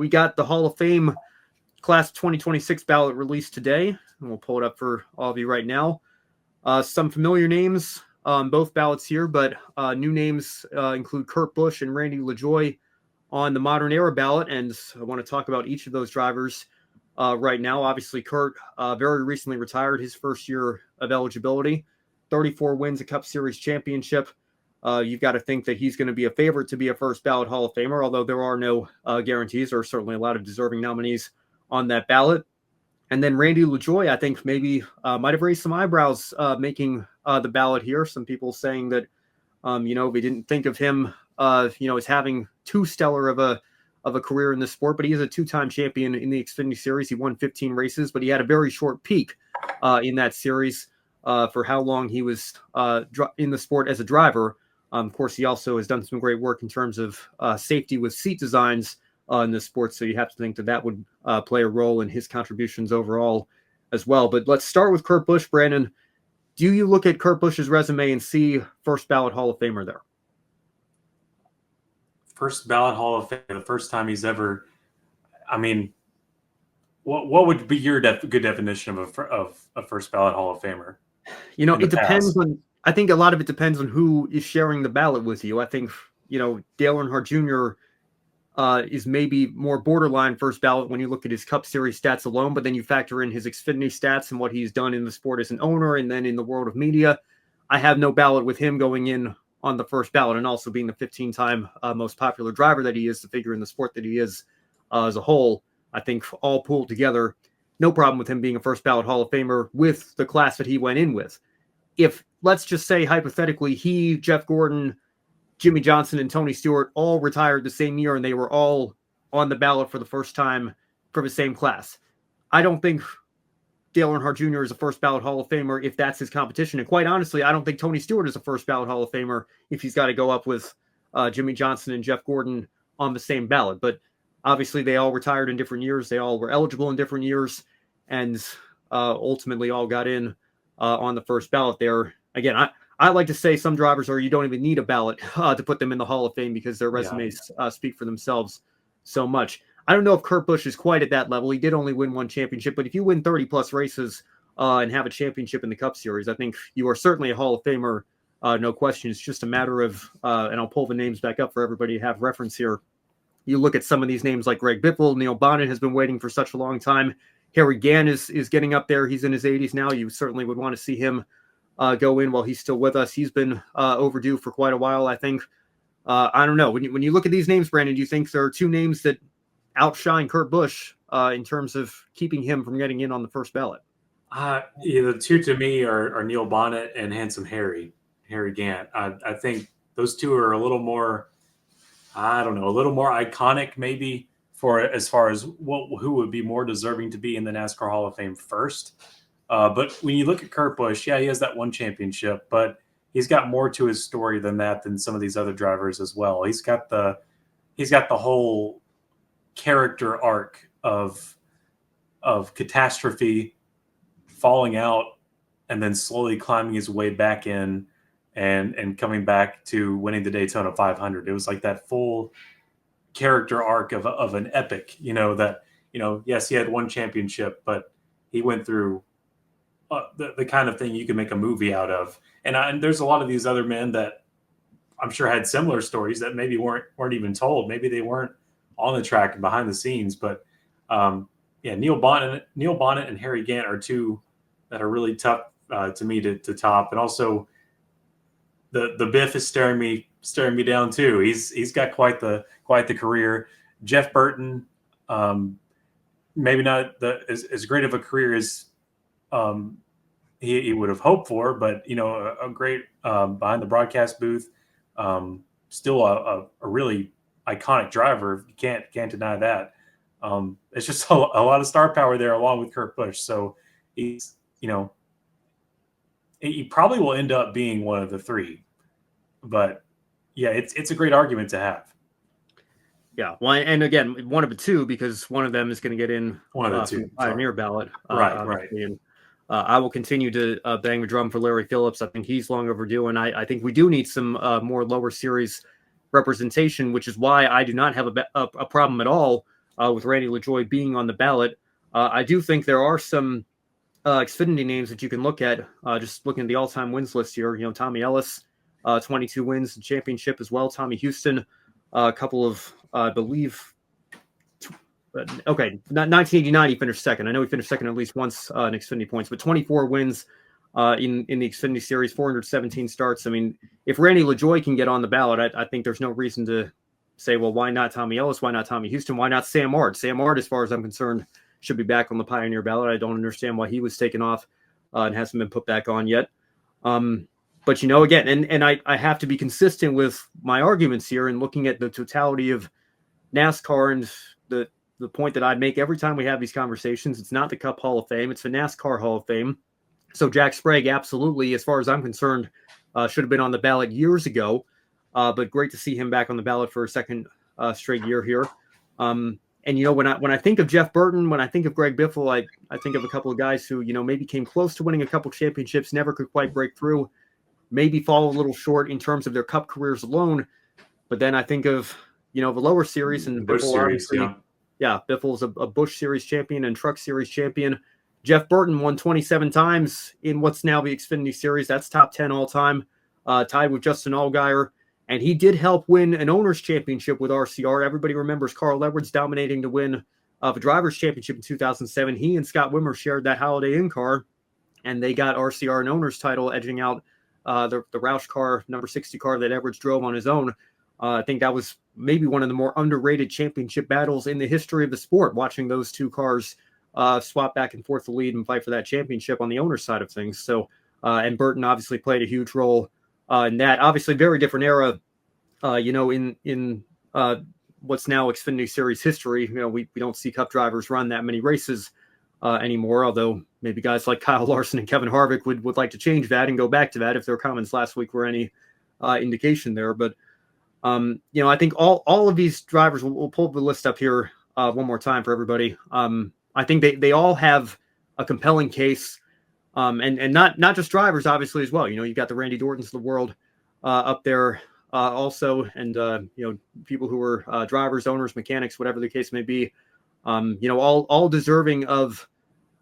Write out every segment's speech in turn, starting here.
we got the Hall of Fame Class of 2026 ballot released today, and we'll pull it up for all of you right now. Some familiar names on both ballots here, but new names include Kurt Busch and Randy LaJoie on the modern era ballot, and I want to talk about each of those drivers right now. Obviously, Kurt very recently retired, his first year of eligibility, 34 wins, a Cup Series championship. You've got to think that he's going to be a favorite to be a first ballot Hall of Famer, although there are no guarantees. There are certainly a lot of deserving nominees on that ballot. And then Randy LaJoie, I think maybe might have raised some eyebrows making the ballot here. Some people saying that, we didn't think of him, as having too stellar of a career in the sport, but he is a two-time champion in the Xfinity Series. He won 15 races, but he had a very short peak in that series for how long he was in the sport as a driver. Of course, he also has done some great work in terms of safety with seat designs in the sport, so you have to think that would play a role in his contributions overall as well. But let's start with Kurt Busch. Brandon, do you look at Kurt Busch's resume and see first ballot Hall of Famer there? First ballot Hall of Fame, the first time he's ever. I mean, what would be your good definition of a first ballot Hall of Famer? It depends on. I think a lot of it depends on who is sharing the ballot with you. I think Dale Earnhardt Jr. Is maybe more borderline first ballot when you look at his Cup Series stats alone, but then you factor in his Xfinity stats and what he's done in the sport as an owner, and then in the world of media. I have no ballot with him going in on the first ballot, and also being the 15-time most popular driver that he is, the figure in the sport that he is as a whole. I think all pulled together, no problem with him being a first ballot Hall of Famer with the class that he went in with. If, let's just say hypothetically, he, Jeff Gordon, Jimmy Johnson, and Tony Stewart all retired the same year and they were all on the ballot for the first time for the same class, I don't think Dale Earnhardt Jr. is a first ballot Hall of Famer if that's his competition. And quite honestly, I don't think Tony Stewart is a first ballot Hall of Famer if he's got to go up with Jimmy Johnson and Jeff Gordon on the same ballot. But obviously they all retired in different years. They all were eligible in different years, and ultimately all got in on the first ballot there. Again, I like to say some drivers you don't even need a ballot to put them in the Hall of Fame because their resumes speak for themselves so much. I don't know if Kurt Busch is quite at that level. He did only win one championship, but if you win 30-plus races and have a championship in the Cup Series, I think you are certainly a Hall of Famer, no question. It's just a matter of, and I'll pull the names back up for everybody to have reference here. You look at some of these names like Greg Biffle, Neil Bonnet has been waiting for such a long time. Harry Gant is getting up there. He's in his 80s now. You certainly would want to see him go in while he's still with us. He's been overdue for quite a while, I think. I don't know. When you look at these names, Brandon, do you think there are two names that outshine Kurt Busch in terms of keeping him from getting in on the first ballot? The two to me are Neil Bonnet and Handsome Harry Gant. I think those two are a little more, a little more iconic maybe for as far as who would be more deserving to be in the NASCAR Hall of Fame first. But when you look at Kurt Busch, he has that one championship, but he's got more to his story than that than some of these other drivers as well. He's got the whole character arc of catastrophe, falling out, and then slowly climbing his way back in and coming back to winning the Daytona 500. It was like that full character arc of an epic, yes, he had one championship, but he went through the kind of thing you can make a movie out of. And there's a lot of these other men that I'm sure had similar stories that maybe weren't even told. Maybe they weren't on the track and behind the scenes, but Neil Bonnet and Harry Gant are two that are really tough to me to top. And also the Biff is staring me down too. He's got quite the career. Jeff Burton, maybe not as great of a career as he would have hoped for, but a great behind the broadcast booth, still a really iconic driver. You can't deny that. It's just a lot of star power there along with Kurt Busch. So he's, he probably will end up being one of the three, but it's a great argument to have. Yeah. Well, and again, one of the two, because one of them is going to get in one of the two pioneer ballot. Right. And, I will continue to bang the drum for Larry Phillips. I think he's long overdue. And I think we do need some more lower series representation, which is why I do not have a problem at all with Randy LaJoie being on the ballot. I do think there are some Xfinity names that you can look at. Just looking at the all-time wins list here, Tommy Ellis, 22 wins in championship as well. Tommy Houston, a couple of, I believe, 1989 he finished second. I know he finished second at least once in Xfinity points, but 24 wins in the Xfinity Series, 417 starts. I mean, if Randy LaJoie can get on the ballot, I think there's no reason to say, well, why not Tommy Ellis? Why not Tommy Houston? Why not Sam Ard? Sam Ard, as far as I'm concerned, should be back on the Pioneer ballot. I don't understand why he was taken off and hasn't been put back on yet. But, again, and I have to be consistent with my arguments here and looking at the totality of NASCAR and the point that I make every time we have these conversations. It's not the Cup Hall of Fame. It's the NASCAR Hall of Fame. So Jack Sprague, absolutely, as far as I'm concerned, should have been on the ballot years ago. But great to see him back on the ballot for a second straight year here. And, when I think of Jeff Burton, when I think of Greg Biffle, I think of a couple of guys who, maybe came close to winning a couple championships, never could quite break through, maybe fall a little short in terms of their Cup careers alone. But then I think of, the lower series and Busch Biffle, series, Biffle's a Busch Series champion and Truck Series champion. Jeff Burton won 27 times in what's now the Xfinity Series. That's top 10 all time, tied with Justin Allgaier. And he did help win an owner's championship with RCR. Everybody remembers Carl Edwards dominating to win the driver's championship in 2007. He and Scott Wimmer shared that Holiday Inn car, and they got RCR an owner's title, edging out the Roush car, number 60 car that Edwards drove on his own. I think that was maybe one of the more underrated championship battles in the history of the sport, watching those two cars swap back and forth the lead and fight for that championship on the owner's side of things. So, and Burton obviously played a huge role in that. Obviously, very different era, in what's now Xfinity Series history. We don't see Cup drivers run that many races anymore, although maybe guys like Kyle Larson and Kevin Harvick would like to change that and go back to that if their comments last week were any indication there. But I think all of these drivers, we'll pull the list up here one more time for everybody. I think they all have a compelling case, and not just drivers, obviously, as well. You've got the Randy Dortons of the world up there also, and people who are drivers, owners, mechanics, whatever the case may be. All deserving of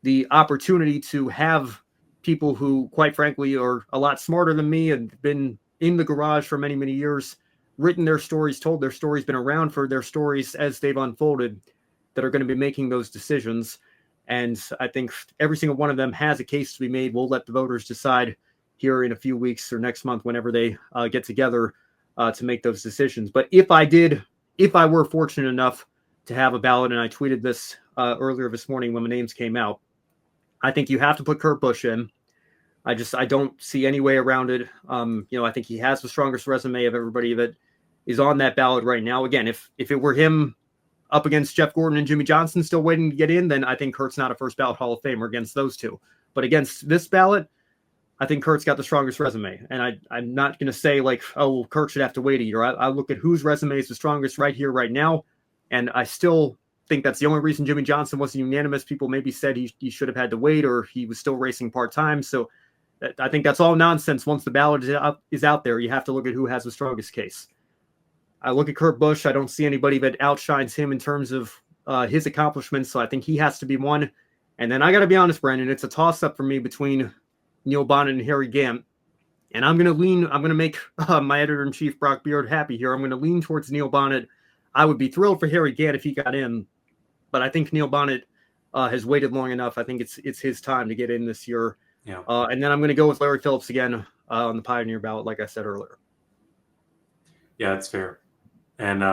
the opportunity to have people who, quite frankly, are a lot smarter than me and been in the garage for many, many years, written their stories, told their stories, been around for their stories as they've unfolded, that are going to be making those decisions. And I think every single one of them has a case to be made. We'll let the voters decide here in a few weeks or next month, whenever they get together to make those decisions. But if I were fortunate enough to have a ballot, and I tweeted this earlier this morning when the names came out, I think you have to put Kurt Busch in. I don't see any way around it. I think he has the strongest resume of everybody that is on that ballot right now. Again, if it were him up against Jeff Gordon and Jimmy Johnson still waiting to get in, then I think Kurt's not a first ballot Hall of Famer against those two. But against this ballot, I think Kurt's got the strongest resume. And I'm not going to say Kurt should have to wait a year. I look at whose resume is the strongest right here, right now. And I still think that's the only reason Jimmy Johnson wasn't unanimous. People maybe said he should have had to wait, or he was still racing part-time. So I think that's all nonsense. Once the ballot is out there, you have to look at who has the strongest case. I look at Kurt Busch. I don't see anybody that outshines him in terms of his accomplishments. So I think he has to be one. And then I got to be honest, Brandon, it's a toss-up for me between Neil Bonnet and Harry Gant. And I'm going to make my editor-in-chief, Brock Beard, happy here. I'm going to lean towards Neil Bonnet. I would be thrilled for Harry Gant if he got in. But I think Neil Bonnet has waited long enough. I think it's his time to get in this year. Yeah. And then I'm going to go with Larry Phillips again on the Pioneer ballot, like I said earlier. Yeah, that's fair. And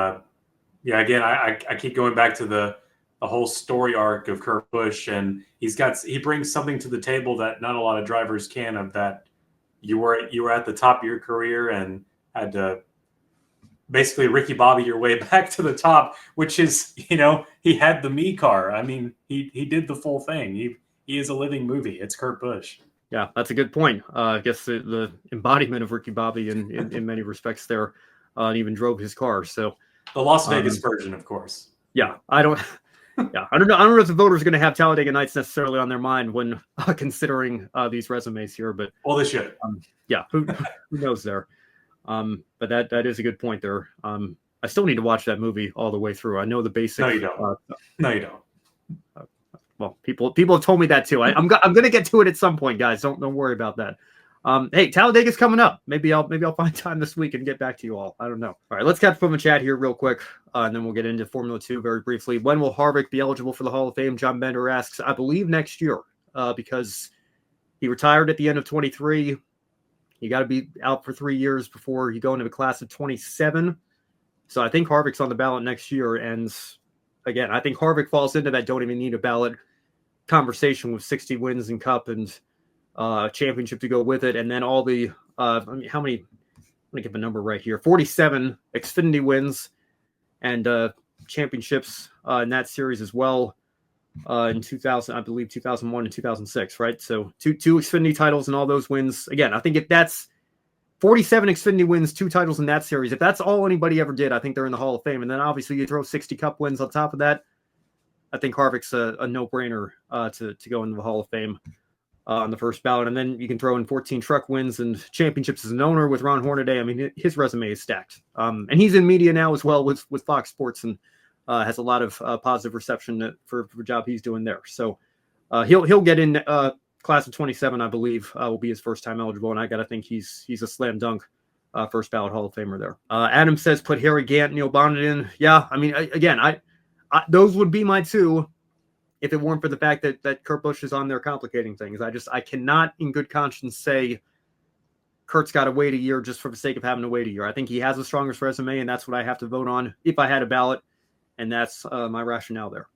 again, I keep going back to the whole story arc of Kurt Busch, and he brings something to the table that not a lot of drivers can. Of that, you were at the top of your career and had to basically Ricky Bobby your way back to the top, which is, he had the me car. I mean, he did the full thing. He is a living movie. It's Kurt Busch. Yeah, that's a good point. I guess the embodiment of Ricky Bobby in many respects there, and even drove his car. So the Las Vegas version, of course. Yeah, I don't know if the voters are going to have Talladega Nights necessarily on their mind when considering these resumes here, but they should. Who knows there? But that is a good point there. I still need to watch that movie all the way through. I know the basic. No, you don't. No, you don't. Well, people have told me that too. I'm gonna get to it at some point, guys. Don't worry about that. Hey, Talladega's coming up. Maybe I'll find time this week and get back to you all. I don't know. All right, let's catch from the chat here real quick, and then we'll get into Formula 2 very briefly. When will Harvick be eligible for the Hall of Fame? John Bender asks. I believe next year, because he retired at the end of 23. You got to be out for 3 years before you go into the class of 27. So I think Harvick's on the ballot next year. And again, I think Harvick falls into that don't even need a ballot conversation with 60 wins in Cup and championship to go with it. And then all the, how many, I'm going to give a number right here, 47 Xfinity wins and championships in that series as well in 2000, I believe 2001 and 2006, right? So two Xfinity titles and all those wins. Again, I think if that's 47 Xfinity wins, 2 titles in that series, if that's all anybody ever did, I think they're in the Hall of Fame. And then obviously you throw 60 Cup wins on top of that. I think Harvick's a no-brainer to go into the Hall of Fame on the first ballot. And then you can throw in 14 truck wins and championships as an owner with Ron Hornaday. I mean, his resume is stacked. And he's in media now as well with Fox Sports and has a lot of positive reception for the job he's doing there. So he'll get in class of 27, I believe, will be his first time eligible. And I got to think he's a slam dunk first ballot Hall of Famer there. Adam says, put Harry Gant, Neil Bonnet in. Yeah, I mean, again, I those would be my two if it weren't for the fact that Kurt Busch is on there complicating things. I cannot in good conscience say Kurt's got to wait a year just for the sake of having to wait a year. I think he has the strongest resume, and that's what I have to vote on if I had a ballot, and that's my rationale there.